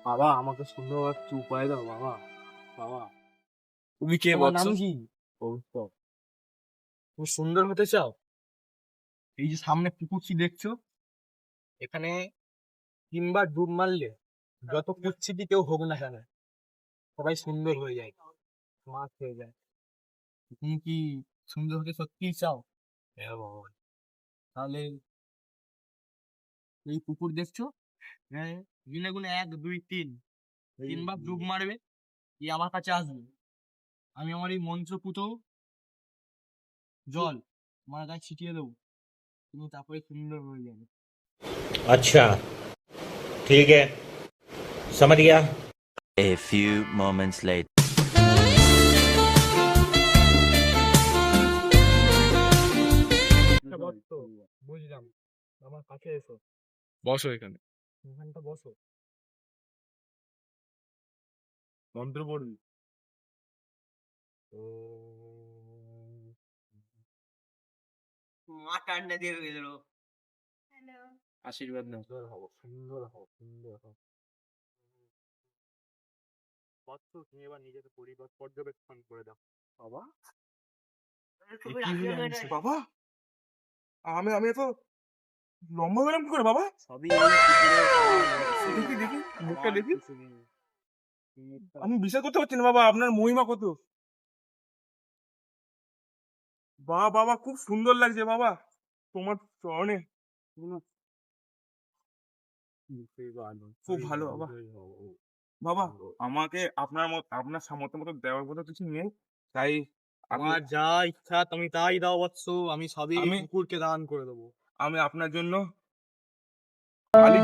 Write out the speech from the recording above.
বাবা আমাকে সুন্দর একটু উপায় দাও বাবা। বাবা তুমি কে তোমার নাম বৎস? কি? কৌস্তব। তুমি সুন্দর হতে চাও? এই যে সামনে পুকুরটি দেখছো, এখানে তিনবার ডুব মারলে যত কুচ্ছিটি কেউ হোক না কেন সবাই সুন্দর হয়ে যায়, মাছ হয়ে যায়। তুমি কি সুন্দর হতে সত্যিই চাও? হ্যাঁ বাবা। তাহলে এই পুকুর দেখছো, হ্যাঁ, গুনে গুনে 1 2 3 তিনবার ডুব মারবে, এই আমার কাছে আসবে। আমি আমার এই মন্ত্রপুত জল তোমার গায়ে ছিটিয়ে দেবো, তুমি তারপরে সুন্দর হয়ে যাবে। अच्छा ठीक है समझ गया। A few moments later. বুঝলাম, আমার কাছে এসো, বসো এখানে, এখানটা বসো, মন্ত্র পড়বি। মা ঠান্ডা দিয়ে গেল। আশীর্বাদ নাও। সুন্দর হবো, সুন্দর হবো, সুন্দর হবো। বৎস, তুমি এবার নিজের পরিবার পর্যবেক্ষণ করে দাও। বাবা বাবা, আমি আমি এত লম্বা গেলাম কি করে বাবা? সবই দেখি দেখি মুখটা দেখি। আমি বিশ্বাস করতে পারছি না বাবা, আপনার মহিমা কত। বাবা বাবা খুব সুন্দর লাগছে বাবা তোমার চরণে। খুব ভালো বাবা। বাবা আমাকে আপনার আপনার সামর্থ্য মতো দেওয়ার মতো কিছু নেই, তাই আমার যা ইচ্ছা তুমি তাই দাও বৎস, আমি সবই আমি- কুকুরকে দান করে দেবো। আমি আপনার জন্য খালি